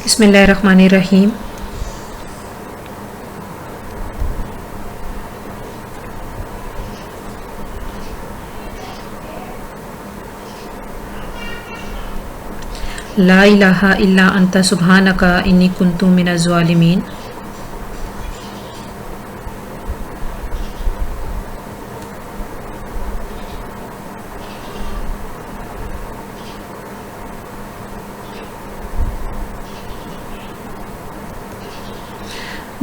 बिस्मिल्लाहिर्रहमानिर्रहीम। ला इलाहा इल्ला अंता सुब्हानका इन्नी कुन्तु मिनज़ ज़ालिमीन।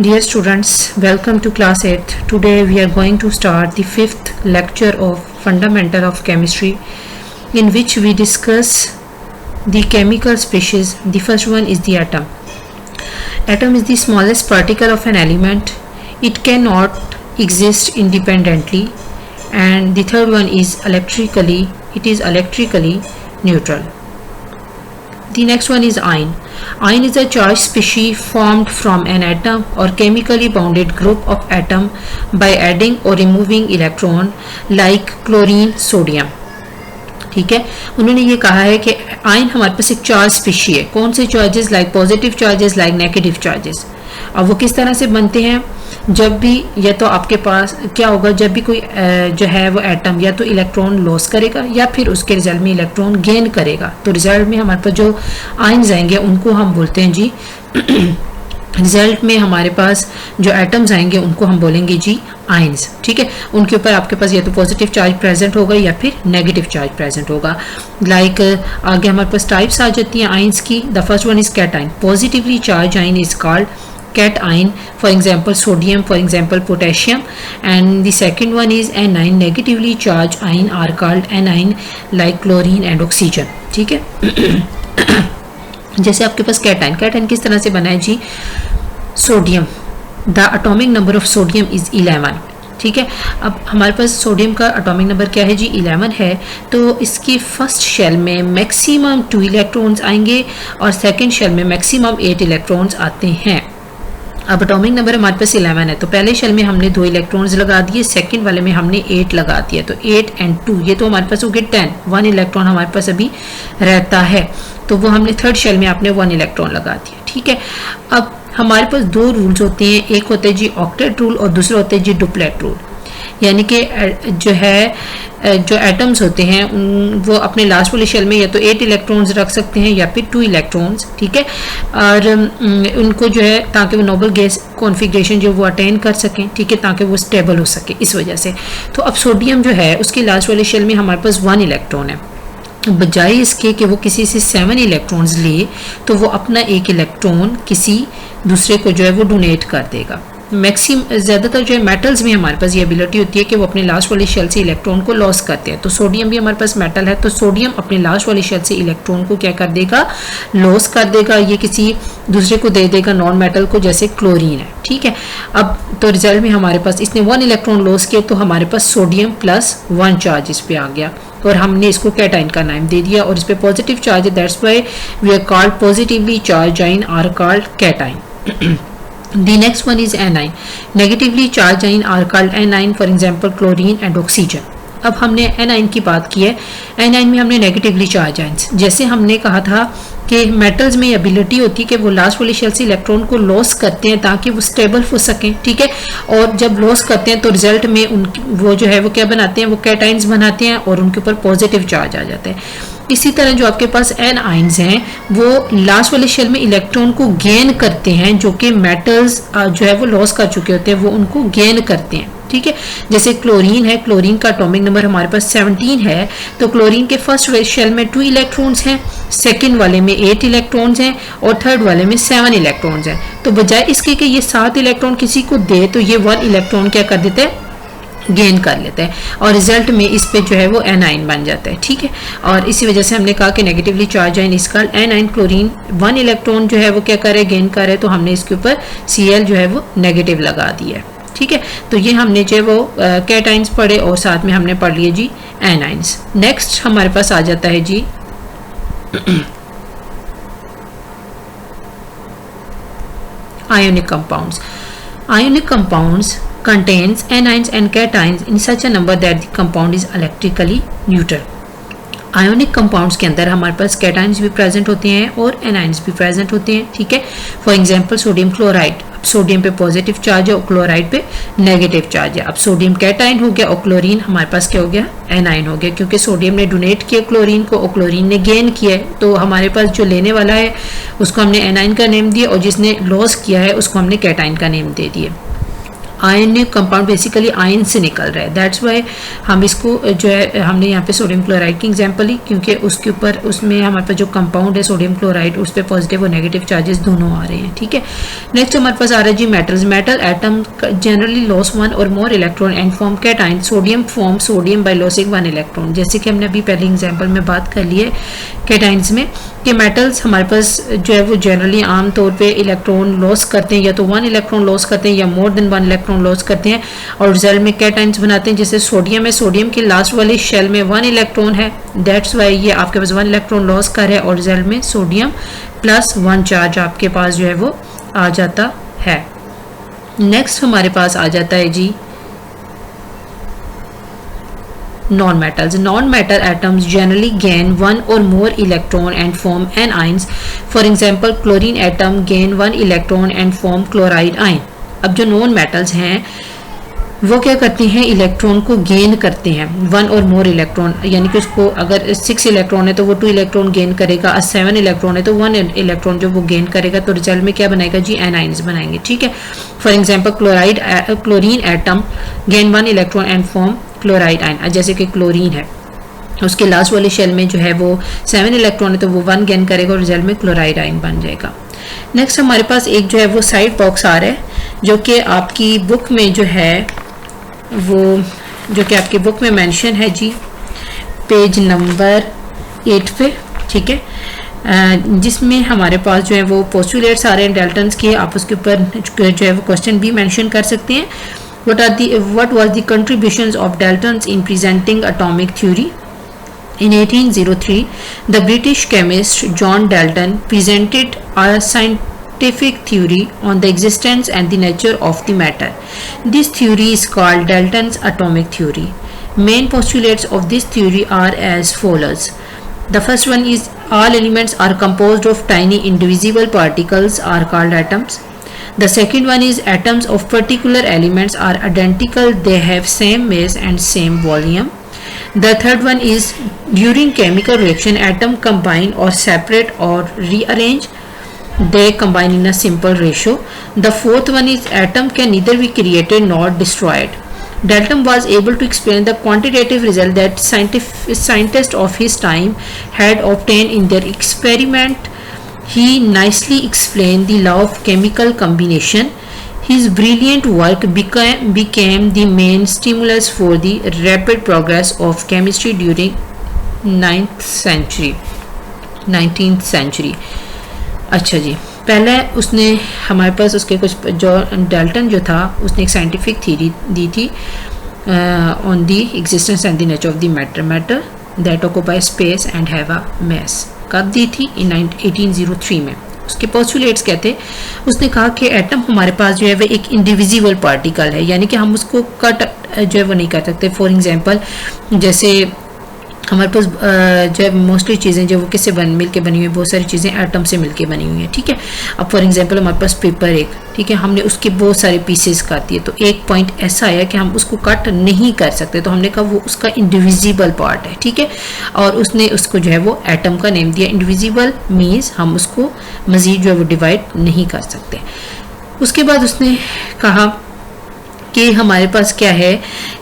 Dear students, welcome to class 8. Today we are going to start the 5th lecture of Fundamental of Chemistry, in which we discuss the chemical species. The first one is the atom. Atom is the smallest particle of an element. It cannot exist independently. And the third one is electrically. It is electrically neutral. The next one is ion. Ion is a charged species formed from an atom or chemically bounded group of atom by adding or removing electron like chlorine, sodium. ठीक है, उन्होंने ये कहा है कि ion हमारे पास एक charge species है। कौन से charges? Like positive charges, like negative charges. अब वो किस तरह से बनते हैं? जब भी या तो आपके पास क्या होगा, जब भी कोई जो है वो एटम या तो इलेक्ट्रॉन लॉस करेगा या फिर उसके रिजल्ट में इलेक्ट्रॉन गेन करेगा, तो रिजल्ट में हमारे पास जो आयन्स आएंगे उनको हम बोलते हैं जी रिजल्ट में हमारे पास जो एटम्स आएंगे उनको हम बोलेंगे जी आयन्स। ठीक है, उनके ऊपर आपके पास या तो पॉजिटिव चार्ज प्रेजेंट होगा या फिर नेगेटिव चार्ज प्रेजेंट होगा। लाइक आगे हमारे पास टाइप्स आ जाती हैं आयन्स की। The first one is cation. Positively charge ion is called cation, for example sodium, for example potassium. And the second one is anion. Negatively charged ion are called anion, like chlorine and oxygen. ठीक है जैसे आपके पास cation. Cation किस तरह से बना है जी? Sodium, the atomic number of sodium is 11। ठीक है, अब हमारे पास सोडियम का एटॉमिक नंबर क्या है जी? 11 है। तो इसकी फर्स्ट शेल में मैक्सिमम 2 इलेक्ट्रॉन्स आएंगे और सेकंड शेल में मैक्सिमम 8 इलेक्ट्रॉन्स आते हैं। अब एटॉमिक नंबर हमारे पास 11 है, तो पहले शेल में हमने 2 इलेक्ट्रॉन्स लगा दिए, सेकंड वाले में हमने 8 लगा दिया, तो 8 and 2 ये तो हमारे पास हो गए 10। 1 इलेक्ट्रॉन हमारे पास अभी रहता है, तो वो हमने थर्ड शेल में आपने 1 इलेक्ट्रॉन लगा दिया। ठीक है, अब हमारे पास 2 रूल्स होते हैं, एक होता है जी ऑक्टेट रूल और दूसरा होता है जी डुप्लेट रूल। यानी कि जो है जो एटम्स होते हैं वो अपने लास्ट वाले शेल में या तो 8 इलेक्ट्रॉन्स रख सकते हैं या फिर 2 इलेक्ट्रॉन्स। ठीक है, और उनको जो है ताकि वो नोबल गैस कॉन्फ़िगरेशन जो वो अटेन कर सकें, ठीक है, ताकि वो स्टेबल हो सके इस वजह से। तो अब सोडियम जो है उसके लास्ट वाले शेल में हमारे पास 1 इलेक्ट्रॉन है। बजाय इसके कि वो किसी से 7 इलेक्ट्रॉन्स ले, तो वो अपना 1 इलेक्ट्रॉन किसी दूसरे को जो है वो डोनेट कर देगा। ज़्यादातर जो है मेटल्स में हमारे पास ये एबिलिटी होती है कि वो अपने लास्ट वाली शेल से इलेक्ट्रॉन को लॉस करते हैं। तो सोडियम भी हमारे पास मेटल है, तो सोडियम अपने लास्ट वाली शेल से इलेक्ट्रॉन को क्या कर देगा? लॉस कर देगा, ये किसी दूसरे को दे देगा नॉन मेटल को, जैसे क्लोरीन है। ठीक है, अब तो रिजल्ट में हमारे पास इसने 1 इलेक्ट्रॉन लॉस किया, तो हमारे पास सोडियम +1 चार्ज इस पे आ गया और हमने इसको कैटाइन का नाम दे दिया और इस पे पॉजिटिव चार्ज है, that's why we are called positively charge ion are called cation. The next one is anion. Negatively charged ion are called anion, for example chlorine and oxygen. अब हमने एनाइन की बात की है। एनाइन में हमने negatively charge ions, जैसे हमने कहा था कि मेटल्स में एबिलिटी होती है कि वो लास्ट वाली शेल से इलेक्ट्रॉन को लॉस करते हैं ताकि वो स्टेबल हो सकें। ठीक है, और जब लॉस करते हैं तो रिजल्ट में वो जो है वो क्या बनाते हैं? वो कैटाइन्स बनाते हैं और उनके ऊपर पॉजिटिव चार्ज आ जाता है। इसी तरह जो आपके पास एनाइंस हैं वो लास्ट वाले शेल में इलेक्ट्रॉन को गेन करते हैं, जो कि मेटल्स जो है वो लॉस कर चुके होते हैं वो उनको गेन करते हैं। ठीक है, जैसे क्लोरीन है, क्लोरीन का एटॉमिक नंबर हमारे पास 17 है, तो क्लोरीन के फर्स्ट शेल में 2 इलेक्ट्रॉन्स हैं, सेकंड वाले में 8 इलेक्ट्रॉन्स हैं और थर्ड वाले में 7 इलेक्ट्रॉन्स हैं। तो बजाय इसके कि ये 7 इलेक्ट्रॉन किसी को दे, तो ये 1 इलेक्ट्रॉन क्या कर देते हैं? गेन कर लेता है और रिजल्ट में इस पे जो है वो एनाइन बन जाता है। ठीक है, और इसी वजह से हमने कहा कि negatively charge ion is called A9. Chlorine 1 electron जो है वो क्या करे? गेन करे, तो हमने इसके ऊपर Cl जो है वो नेगेटिव लगा दिया है। ठीक है, तो ये हमने जो है वो कैटाइन्स पढ़े और साथ में हमने पढ़ लिए जी एनाइन्स। नेक्स्ट हमारे पास आ जाता है जी ionic compounds. Ionic compounds contains anions and cations in such a number that the compound is electrically neutral. Ionic compounds के अंदर हमारे पास कैटाइंस भी प्रेजेंट होते हैं और एनाइंस भी प्रेजेंट होते हैं, ठीक है। फॉर एग्जांपल सोडियम क्लोराइड, अब सोडियम पे पॉजिटिव चार्ज है और क्लोराइड पे नेगेटिव चार्ज है। अब सोडियम कैटाइन हो गया और क्लोरीन हमारे पास क्या हो गया, एनाइन हो गया, क्योंकि सोडियम ने डोनेट किया क्लोरीन को और क्लोरीन ने गेन किया है, तो हमारे पास जो लेने वाला है उसको हमने एनाइन का नेम दिया और जिसने लॉस किया है उसको हमने कैटाइन का नेम दे दिया। आयनिक कंपाउंड बेसिकली आयन से निकल रहा है, दैट्स वाई हम इसको जो है हमने यहाँ पे सोडियम क्लोराइड की एग्जांपल ली, क्योंकि उसके ऊपर उसमें हमारे पास जो कंपाउंड है सोडियम क्लोराइड उस पर पॉजिटिव और नेगेटिव चार्जेस दोनों आ रहे हैं, ठीक है। नेक्स्ट हमारे पास आ रहा है जी metals. Metal atom generally lose one or more electron and form cation. Sodium form sodium by losing one electron, जैसे कि हमने अभी पहले एग्जाम्पल में बात कर ली है कैटाइंस में कि मेटल्स हमारे पास जो है वो जनरली आम तौर पे इलेक्ट्रॉन लॉस करते हैं, या तो वन इलेक्ट्रॉन लॉस करते हैं या more than one electron loss करते हैं और रिजल्ट में कैटाइंस बनाते हैं। जैसे सोडियम है, सोडियम के लास्ट वाले शेल में वन इलेक्ट्रॉन है, दैट्स वाई ये आपके पास वन इलेक्ट्रॉन लॉस कर है और रिजल्ट में सोडियम प्लस वन चार्ज आपके पास जो है वो आ जाता है। नेक्स्ट हमारे पास आ जाता है जी non-metals. Non-metal atoms generally gain one or more electron and form anions. For example, chlorine atom gain one electron and form chloride ion. अब जो नॉन मेटल्स हैं वो क्या करते हैं, इलेक्ट्रॉन को गेन करते हैं, वन और मोर इलेक्ट्रॉन, यानी कि उसको अगर 6 इलेक्ट्रॉन है तो वो 2 इलेक्ट्रॉन गेन करेगा, 7 इलेक्ट्रॉन है तो 1 इलेक्ट्रॉन जो वो गेन करेगा, तो रिजल्ट में क्या बनाएगा जी, एनाइंस बनाएंगे, ठीक है। For example chlorine atom gain 1 electron and form chloride ion. जैसे कि क्लोरीन है उसके लास्ट वाले शेल में जो है वो 7 इलेक्ट्रॉन है तो वो 1 गेन करेगा और रिजल्ट में क्लोराइड आयन बन जाएगा। नेक्स्ट हमारे पास एक जो है वो साइड बॉक्स आ रहा है जो कि आपकी बुक में जो है वो जो कि आपकी बुक में मेंशन है जी पेज नंबर 8 पे, ठीक है, जिसमें हमारे पास जो है वो पोस्टुलेट्स आ रहे हैं डाल्टन्स के, आप उसके ऊपर जो है वो क्वेश्चन भी मेंशन कर सकते हैं। What was the contributions of Daltons in presenting atomic theory? In 1803, the British chemist John Dalton presented a scientific theory on the existence and the nature of the matter. This theory is called Dalton's atomic theory. Main postulates of this theory are as follows. The first one is all elements are composed of tiny indivisible particles are called atoms. The second one is atoms of particular elements are identical, they have same mass and same volume. The third one is during chemical reaction atom combine or separate or rearrange, they combine in a simple ratio. The fourth one is atom can neither be created nor destroyed. Dalton was able to explain the quantitative result that scientists of his time had obtained in their experiment. He nicely explained the law of chemical combination. His brilliant work became the main stimulus for the rapid progress of chemistry during 19th century. अच्छा जी, पहले उसने हमारे पास उसके कुछ जो Dalton जो था उसने एक साइंटिफिक थ्योरी दी थी on the existence and the nature of the matter that occupy space and have a mass. कब दी थी? इन 1803 में। उसके पोस्टुलेट्स कहते, उसने कहा कि एटम हमारे पास जो है वो एक इंडिविजिबल पार्टिकल है, यानी कि हम उसको कट जो है वो नहीं कर सकते। फॉर एग्जांपल जैसे हमारे पास जो है मोस्टली चीज़ें जो वो किससे मिल के बनी हुई है, बहुत सारी चीज़ें एटम से मिल के बनी हुई हैं, ठीक है। अब फॉर एग्जांपल हमारे पास पेपर एक, ठीक है, हमने उसके बहुत सारे पीसेस काट दिए, तो एक पॉइंट ऐसा आया कि हम उसको कट नहीं कर सकते, तो हमने कहा वो उसका इंडिविजिबल पार्ट है, ठीक है, और उसने उसको जो है वो एटम का नेम दिया। इंडिविजिबल मीन्स हम उसको मज़ीद जो है वो डिवाइड नहीं कर सकते। उसके बाद उसने कहा कि हमारे पास क्या है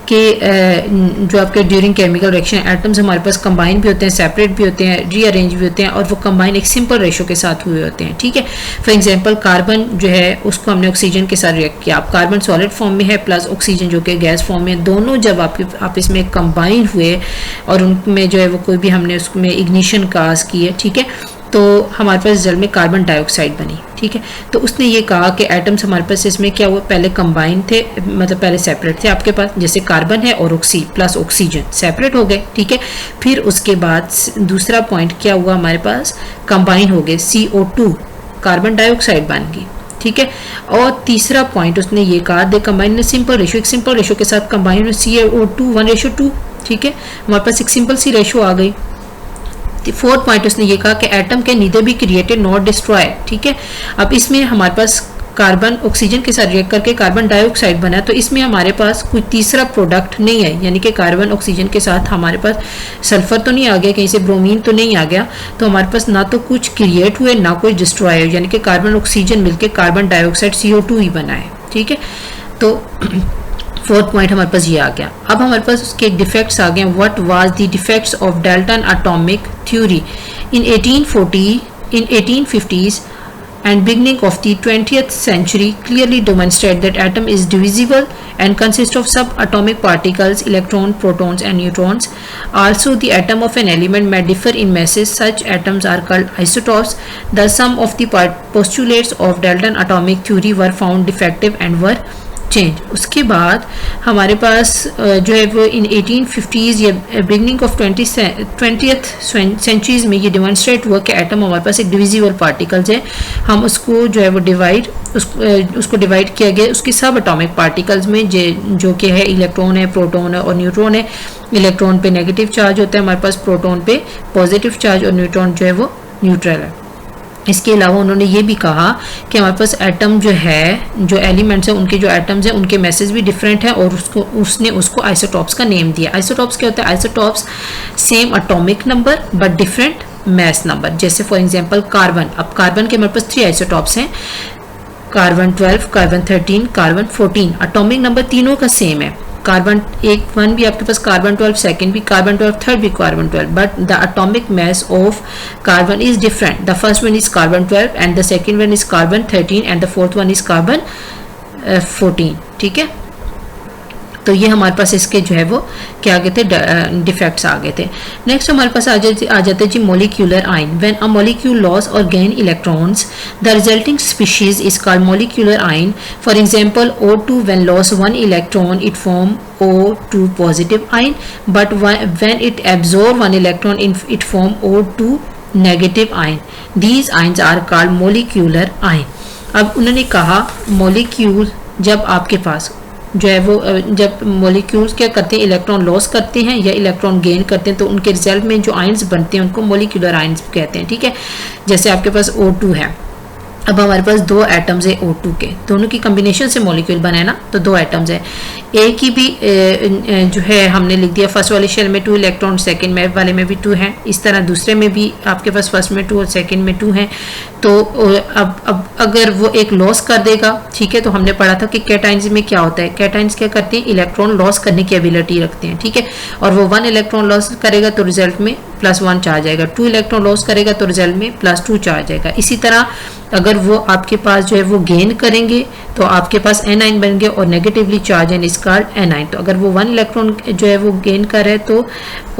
कि जो आपके ड्यूरिंग केमिकल रिएक्शन एटम्स हमारे पास कंबाइन भी होते हैं, सेपरेट भी होते हैं, रीअरेंज भी होते हैं, और वो कंबाइन एक सिंपल रेशो के साथ हुए होते हैं, ठीक है। फॉर एग्जांपल कार्बन जो है उसको हमने ऑक्सीजन के साथ रिएक्ट किया, अब कार्बन सॉलिड फॉर्म में है प्लस ऑक्सीजन जो कि गैस फॉर्म में, दोनों जब आपस में कंबाइन हुए और उनमें जो है वो कोई भी हमने उसमें इग्निशन काज की है, ठीक है, तो हमारे पास जल में कार्बन डाइऑक्साइड बनी, ठीक है। तो उसने ये कहा कि एटम्स हमारे पास इसमें क्या हुआ, पहले कंबाइन थे, मतलब पहले सेपरेट थे आपके पास, जैसे कार्बन है और प्लस ऑक्सीजन सेपरेट हो गए, ठीक है। फिर उसके बाद दूसरा पॉइंट क्या हुआ, हमारे पास कंबाइन हो गए, CO2 कार्बन डाइऑक्साइड बन गई, ठीक है। और तीसरा पॉइंट उसने ये कहा दे कंबाइन सिंपल रेशो, एक सिंपल रेशो के साथ कंबाइन CO2 1:2, ठीक है, हमारे पास एक सिंपल सी रेशो आ गई, फोर्थ पॉइंट उसने ये कहा कि atom can neither be created not destroyed, ठीक है। अब इसमें हमारे पास कार्बन ऑक्सीजन के साथ रिएक्ट करके कार्बन डाइऑक्साइड बना, तो इसमें हमारे पास कोई तीसरा प्रोडक्ट नहीं है, यानी कि कार्बन ऑक्सीजन के साथ हमारे पास सल्फर तो नहीं आ गया, कहीं से ब्रोमीन तो नहीं आ गया, तो हमारे पास ना तो कुछ क्रिएट हुए ना कोई डिस्ट्रॉय हुए, यानी कि कार्बन ऑक्सीजन मिलकर कार्बन डाइऑक्साइड CO2 ही बना है, ठीक है। तो फोर्थ पॉइंट हमारे पास ये आ गया। अब हमारे पास उसके डिफेक्ट्स आ गए। What was the defects of Dalton atomic theory in 1850s and beginning of the 20th century clearly demonstrate that atom is divisible and consists of subatomic particles, electrons, protons and neutrons. Also, the atom of an element may differ in masses. Such atoms are called isotopes. Thus, some of the postulates of Dalton atomic theory were found defective and were change. उसके बाद हमारे पास जो है वो इन 1850s या beginning of 20th centuries में ये demonstrate हुआ कि एटम हमारे पास एक डिविजिबल पार्टिकल्स है। हम उसको जो है वो उसको डिवाइड किया गया उसके सब एटॉमिक पार्टिकल्स में, जो कि है इलेक्ट्रॉन है, प्रोटॉन है और न्यूट्रॉन है। इलेक्ट्रॉन पे नेगेटिव चार्ज होता है हमारे पास, प्रोटॉन पे पॉजिटिव चार्ज और न्यूट्रॉन जो है वो न्यूट्रल है। इसके अलावा उन्होंने ये भी कहा कि हमारे पास एटम जो है, जो एलिमेंट्स हैं उनके जो एटम्स हैं उनके मैसेज भी डिफरेंट है और उसने उसको आइसोटॉप्स का नेम दिया। आइसोटॉप्स क्या होता है? Isotopes same atomic number but different mass number. जैसे फॉर एग्जांपल कार्बन, अब कार्बन के हमारे पास 3 आइसोटॉप्स हैं, carbon 12, carbon 13, carbon 14। Atomic number तीनों का सेम है। कार्बन 1 भी आपके पास कार्बन 12, सेकंड भी कार्बन 12, थर्ड भी carbon 12, but the atomic mass of carbon is different. The first one is carbon 12 and the second one is carbon 13 and the fourth one is carbon 14, ठीक है। तो ये हमारे पास इसके जो है वो क्या आ गए थे, डिफेक्ट्स आ गए थे। नेक्स्ट हमारे पास आ जाते जी molecular ion. When a molecule lose or gain electrons the resulting species is called molecular ion. For example O2 when lose 1 electron it form O2 positive ion, but when it absorb 1 electron it form O2 negative ion. These ions are called molecular ion. अब उन्होंने कहा molecule जब आपके पास जो है वो जब molecules क्या करते हैं, इलेक्ट्रॉन लॉस करते हैं या इलेक्ट्रॉन गेन करते हैं, तो उनके रिजल्ट में जो आयंस बनते हैं उनको मॉलिक्यूलर आयंस कहते हैं, ठीक है। जैसे आपके पास O2 है, अब हमारे पास 2 एटम्स है O2 के, दोनों की कम्बिनेशन से मॉलिक्यूल बना है ना, तो 2 एटम्स है। एक ही भी जो है हमने लिख दिया फर्स्ट वाले शेल में 2 इलेक्ट्रॉन, सेकंड में वाले में भी 2 हैं, इस तरह दूसरे में भी आपके पास फर्स्ट में 2 और सेकंड में 2 हैं। तो अब अगर वो एक लॉस कर देगा, ठीक है, तो हमने पढ़ा था कि कैटाइंस में क्या होता है, कैटाइंस क्या करते हैं, इलेक्ट्रॉन लॉस करने की एबिलिटी रखते हैं, ठीक है। और वो 1 इलेक्ट्रॉन लॉस करेगा तो रिजल्ट में +1 चार्ज आएगा, 2 इलेक्ट्रॉन लॉस करेगा तो रिजल्ट में +2 चार्ज आएगा। इसी तरह अगर वो आपके पास जो है वो गेन करेंगे तो आपके पास एनाइन बन गया और negatively charge and is called A9. तो अगर वो 1 इलेक्ट्रॉन जो है वो गेन कर रहा है तो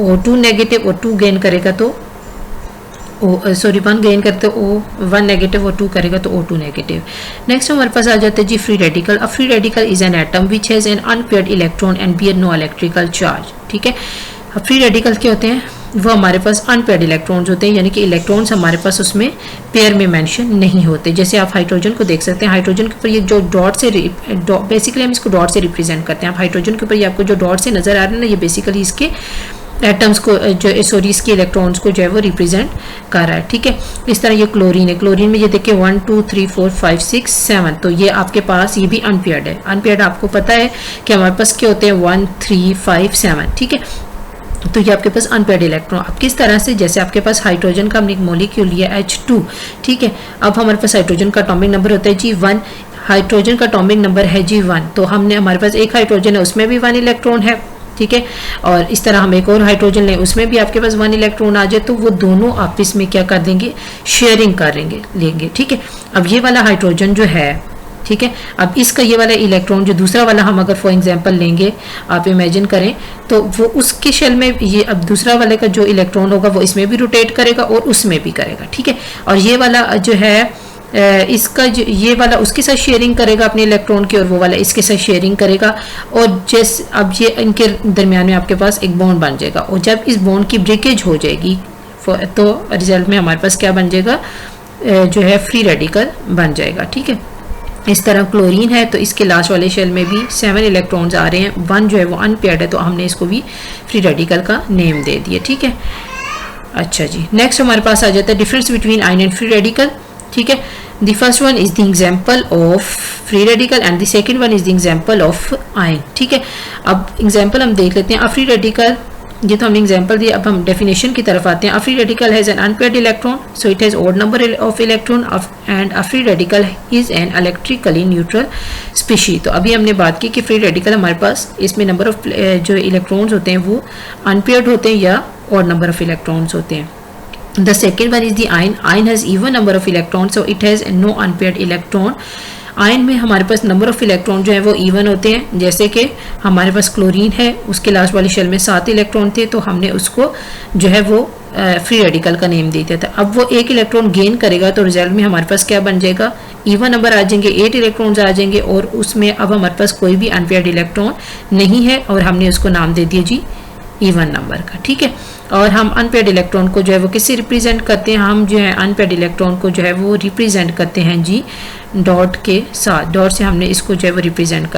O2 नेगेटिव और 2 गेन करेगा तो 1 गेन करते O1 नेगेटिव और 2 करेगा तो O2 नेगेटिव। नेक्स्ट हमारे पास आ जाते हैं जी free radical. A free radical is an atom which has an unpaired electron and bear no electrical charge, ठीक है। अब फ्री रेडिकल क्या होते हैं, वो हमारे पास अनपेयर्ड इलेक्ट्रॉन्स होते हैं, यानी कि इलेक्ट्रॉन्स हमारे पास उसमें पेयर में मेंशन नहीं होते। जैसे आप हाइड्रोजन को देख सकते हैं, हाइड्रोजन के ऊपर ये जो डॉट से बेसिकली हम इसको डॉट से रिप्रेजेंट करते हैं। आप हाइड्रोजन के ऊपर ये आपको जो डॉट से नजर आ रहे हैं ना, ये बेसिकली इसके एटम्स को जो इसके इलेक्ट्रॉन्स को जो है वो रिप्रेजेंट कर रहा है, ठीक है। इस तरह ये क्लोरीन है, क्लोरीन में ये देखिए 1 2 3 4 5 6 7, तो ये आपके पास ये भी अनपेयर्ड है। अनपेयर्ड आपको पता है कि हमारे पास क्या होते हैं 1 3 5 7, ठीक है। तो ये आपके पास अनपेयर्ड इलेक्ट्रॉन। अब किस तरह से, जैसे आपके पास हाइड्रोजन का हमने एक मॉलिक्यूल लिया H2, ठीक है। अब हमारे पास हाइड्रोजन का एटॉमिक नंबर होता है G1, हाइड्रोजन का एटॉमिक नंबर है G1, तो हमने हमारे पास एक हाइड्रोजन है उसमें भी 1 इलेक्ट्रॉन है, ठीक है। और इस तरह हम एक और हाइड्रोजन लें उसमें भी आपके पास 1 इलेक्ट्रॉन आ जाए, तो वो दोनों आपस में क्या कर देंगे, शेयरिंग कर लेंगे, ठीक है। अब ये वाला हाइड्रोजन जो है, ठीक है, अब इसका ये वाला इलेक्ट्रॉन जो दूसरा वाला हम अगर फॉर एग्जांपल लेंगे, आप इमेजिन करें, तो वो उसके शेल में ये अब दूसरा वाले का जो इलेक्ट्रॉन होगा वो इसमें भी रोटेट करेगा और उसमें भी करेगा, ठीक है। और ये वाला जो है इसका जो ये वाला उसके साथ शेयरिंग करेगा अपने इलेक्ट्रॉन की और वो वाला इसके साथ शेयरिंग करेगा, और जैसे अब ये इनके दरमियान में आपके पास एक बॉन्ड बन जाएगा, और जब इस बॉन्ड की ब्रेकेज हो जाएगी तो रिजल्ट में हमारे पास क्या बन जाएगा, जो है फ्री रेडिकल बन जाएगा, ठीक है। इस तरह क्लोरीन है तो इसके लास्ट वाले शेल में भी 7 इलेक्ट्रॉन्स आ रहे हैं, 1 जो है वो अनपेयर्ड है, तो हमने इसको भी फ्री रेडिकल का नेम दे दिया, ठीक है। अच्छा जी, नेक्स्ट हमारे पास आ जाता है difference between ion and free radical. ठीक है, the first one is the example of free radical and the second one is the example of ion. ठीक है, अब एग्जांपल हम देख लेते हैं। फ्री रेडिकल, ये तो हमने एग्जांपल दिया, अब हम डेफिनेशन की तरफ आते हैं। Free radical has an unpaired electron, so it has odd number of electron and free radical is N electrically neutral species. तो अभी हमने बात की कि फ्री रेडिकल हमारे पास इसमें नंबर ऑफ जो इलेक्ट्रॉन्स होते हैं वो अनपेयर्ड होते हैं या ऑड नंबर ऑफ इलेक्ट्रॉन्स होते हैं। The second one is the ion. Ion has even number of electrons, so it has no unpaired electron. Ion में हमारे पास नंबर ऑफ इलेक्ट्रॉन जो है वो इवन होते हैं। जैसे कि हमारे पास क्लोरीन है, उसके लास्ट वाली शेल में 7 इलेक्ट्रॉन थे, तो हमने उसको जो है वो फ्री रेडिकल का नेम दे दिया था। अब वो 1 इलेक्ट्रॉन गेन करेगा तो रिजल्ट में हमारे पास क्या बन जाएगा, इवन नंबर आ जाएंगे, 8 इलेक्ट्रॉन्स आ जाएंगे और उसमें अब हमारे पास कोई भी अनपेयर्ड इलेक्ट्रॉन नहीं है और हमने उसको नाम दे दिया जी इवन नंबर का। ठीक है, और हम अनपेयर्ड इलेक्ट्रॉन को जो है वो किससे रिप्रेजेंट करते हैं, हम जो है अनपेयर्ड इलेक्ट्रॉन को जो है वो रिप्रेजेंट करते हैं जी डॉट के साथ। डॉट से हमने इसको जो है वो रिप्रेजेंट कर